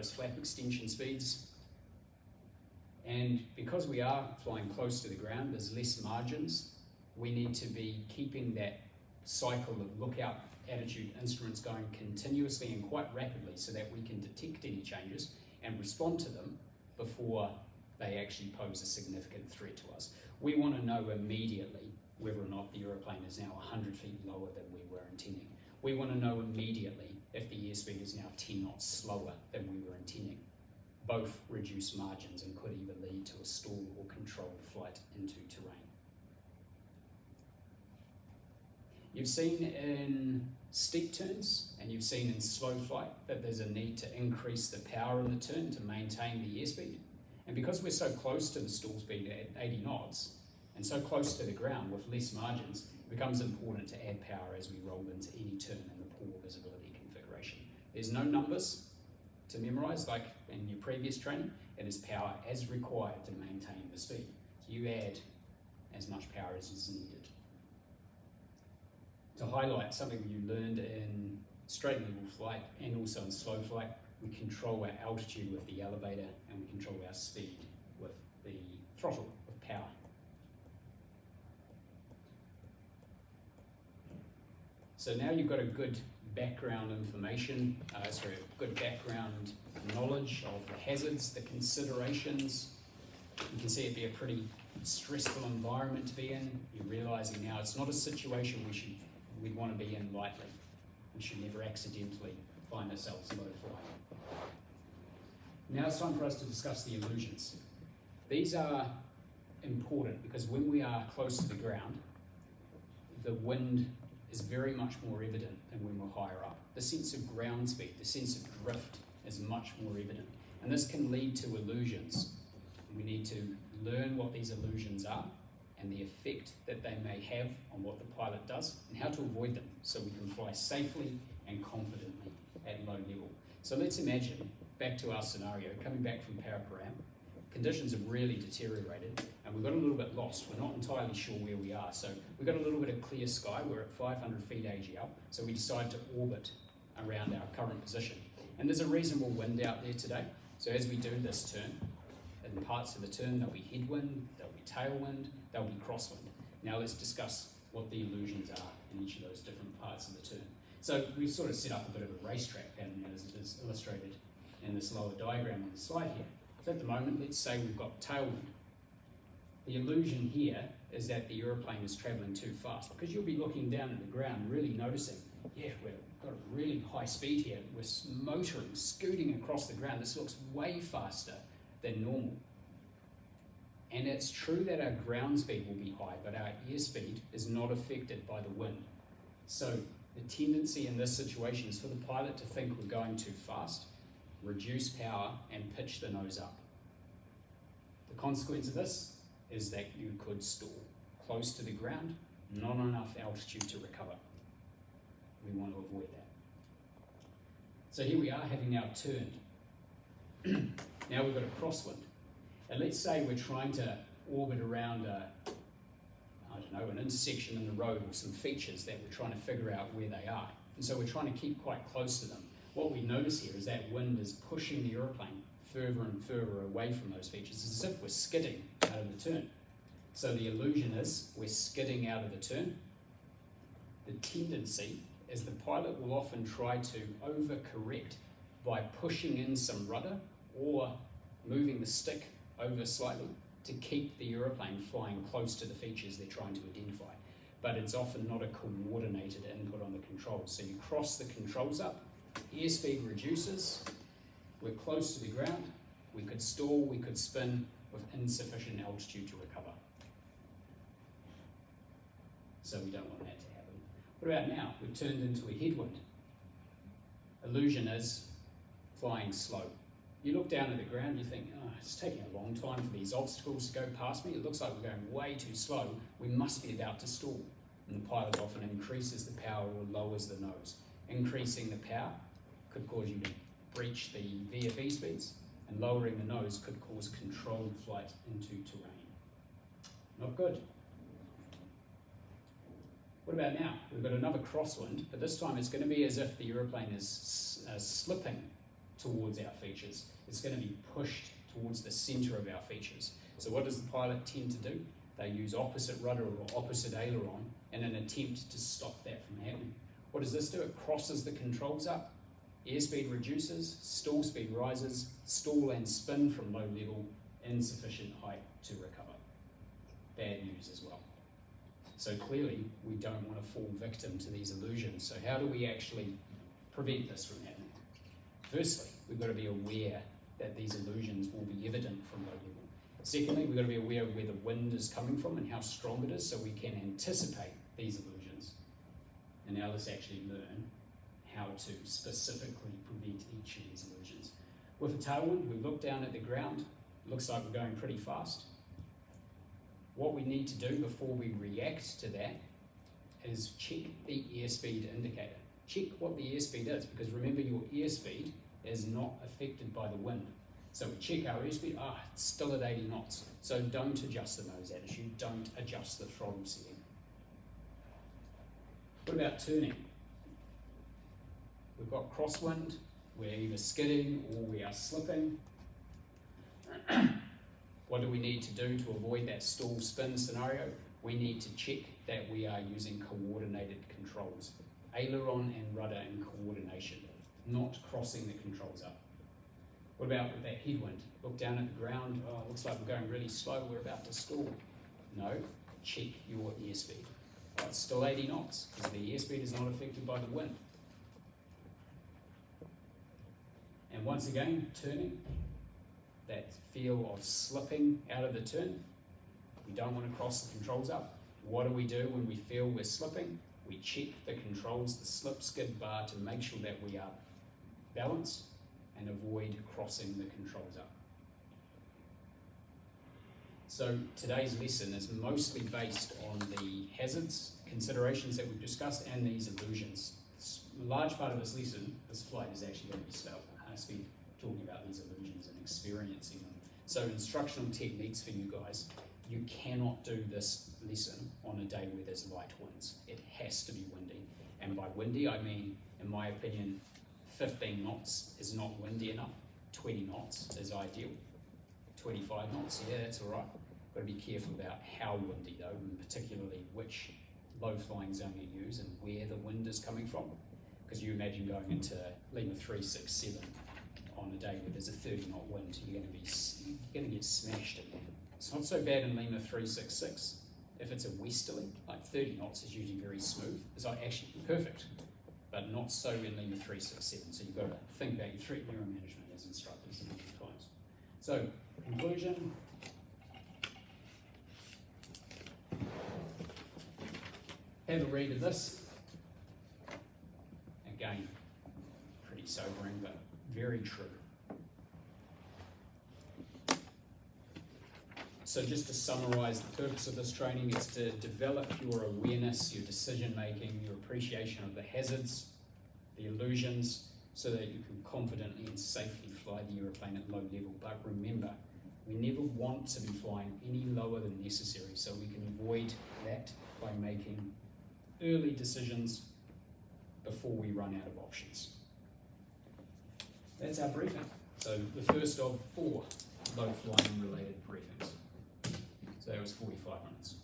those flap extension speeds. And because we are flying close to the ground, there's less margins. We need to be keeping that cycle of lookout attitude instruments going continuously and quite rapidly so that we can detect any changes and respond to them before they actually pose a significant threat to us. We want to know immediately whether or not the aeroplane is now 100 feet lower than we were intending. We want to know immediately if the airspeed is now 10 knots slower than we were intending. Both reduce margins and could either lead to a stall or controlled flight into terrain. You've seen in steep turns and you've seen in slow flight that there's a need to increase the power in the turn to maintain the airspeed. And because we're so close to the stall speed at 80 knots and so close to the ground with less margins, it becomes important to add power as we roll into any turn in the poor visibility configuration. There's no numbers to memorize like in your previous training. It is power as required to maintain the speed. So you add as much power as is needed. To highlight something you learned in straight level flight and also in slow flight, we control our altitude with the elevator and we control our speed with the throttle of power. So now you've got a good background information, good background knowledge of the hazards, the considerations. You can see it'd be a pretty stressful environment to be in. You're realizing now it's not a situation we'd want to be in lightly. We should never accidentally find ourselves low flying. Now it's time for us to discuss the illusions. These are important because when we are close to the ground, the wind is very much more evident than when we're higher up. The sense of ground speed, the sense of drift is much more evident. And this can lead to illusions. We need to learn what these illusions are and the effect that they may have on what the pilot does and how to avoid them so we can fly safely and confidently at low level. So let's imagine, back to our scenario, coming back from Paraparaumu, conditions have really deteriorated and we got a little bit lost. We're not entirely sure where we are. So we got a little bit of clear sky. We're at 500 feet AGL. So we decide to orbit around our current position. And there's a reasonable wind out there today. So as we do this turn, in parts of the turn there'll be headwind, there'll be tailwind, there'll be crosswind. Now let's discuss what the illusions are in each of those different parts of the turn. So we've sort of set up a bit of a racetrack pattern as it is illustrated in this lower diagram on the slide here. So at the moment, let's say we've got tailwind. The illusion here is that the aeroplane is traveling too fast because you'll be looking down at the ground really noticing, yeah, we've got a really high speed here. We're motoring, scooting across the ground. This looks way faster than normal. And it's true that our ground speed will be high, but our airspeed is not affected by the wind. So the tendency in this situation is for the pilot to think we're going too fast, reduce power, and pitch the nose up. The consequence of this is that you could stall close to the ground, not enough altitude to recover. We want to avoid that. So here we are, having now turned. Now we've got a crosswind. And let's say we're trying to orbit around an intersection in the road or some features that we're trying to figure out where they are. And so we're trying to keep quite close to them. What we notice here is that wind is pushing the aeroplane further and further away from those features. It's as if we're skidding out of the turn. So the illusion is we're skidding out of the turn. The tendency is the pilot will often try to overcorrect by pushing in some rudder or moving the stick over slightly to keep the aeroplane flying close to the features they're trying to identify. But it's often not a coordinated input on the controls. So you cross the controls up, airspeed reduces, we're close to the ground, we could stall, we could spin with insufficient altitude to recover. So we don't want that to happen. What about now? We've turned into a headwind. Illusion is flying slow. You look down at the ground, you think, oh, it's taking a long time for these obstacles to go past me. It looks like we're going way too slow. We must be about to stall. And the pilot often increases the power or lowers the nose. Increasing the power could cause you to breach the VFE speeds, and lowering the nose could cause controlled flight into terrain. Not good. What about now? We've got another crosswind, but this time it's going to be as if the aeroplane is slipping towards our features. It's going to be pushed towards the centre of our features. So what does the pilot tend to do? They use opposite rudder or opposite aileron in an attempt to stop that from happening. What does this do? It crosses the controls up, airspeed reduces, stall speed rises, stall and spin from low level, insufficient height to recover. Bad news as well. So clearly, we don't want to fall victim to these illusions. So how do we actually prevent this from happening? Firstly, we've got to be aware that these illusions will be evident from low level. Secondly, we've got to be aware of where the wind is coming from and how strong it is so we can anticipate these illusions. And now let's actually learn how to specifically prevent each of these illusions. With a tailwind, we look down at the ground. It looks like we're going pretty fast. What we need to do before we react to that is check the airspeed indicator. Check what the airspeed is, because remember, your airspeed is not affected by the wind. So we check our airspeed, it's still at 80 knots. So don't adjust the nose attitude, don't adjust the throttle setting. What about turning? We've got crosswind, we're either skidding or we are slipping. What do we need to do to avoid that stall spin scenario? We need to check that we are using coordinated controls. Aileron and rudder in coordination, not crossing the controls up. What about with that headwind? Look down at the ground, looks like we're going really slow, we're about to stall. No, check your airspeed. It's still 80 knots, because the airspeed is not affected by the wind. And once again, turning, that feel of slipping out of the turn. We don't want to cross the controls up. What do we do when we feel we're slipping? We check the controls, the slip skid bar, to make sure that we are balanced and avoid crossing the controls up. So today's lesson is mostly based on the hazards, considerations that we've discussed, and these illusions. A large part of this lesson, this flight, is actually going to be spent talking about these illusions and experiencing them. So instructional techniques for you guys: you cannot do this lesson on a day where there's light winds. It has to be windy. And by windy, I mean, in my opinion, 15 knots is not windy enough. 20 knots is ideal. 25 knots, yeah, that's all right. Got to be careful about how windy though, and particularly which low-flying zone you use and where the wind is coming from. Because you imagine going into Lima 367 on a day where there's a 30-knot wind, you're going to get smashed in there. It's not so bad in Lima 366. If it's a westerly, like 30 knots is usually very smooth. It's like actually perfect, but not so in Lima 367. So you've got to think about your threat mirror management as instructors at all times. So, conclusion. Have a read of this. Again, pretty sobering, but very true. So just to summarise, the purpose of this training is to develop your awareness, your decision making, your appreciation of the hazards, the illusions, so that you can confidently and safely fly the aeroplane at low level. But remember, we never want to be flying any lower than necessary, so we can avoid that by making early decisions before we run out of options. That's our briefing. So the first of 4 low flying related briefings. So that was 45 minutes.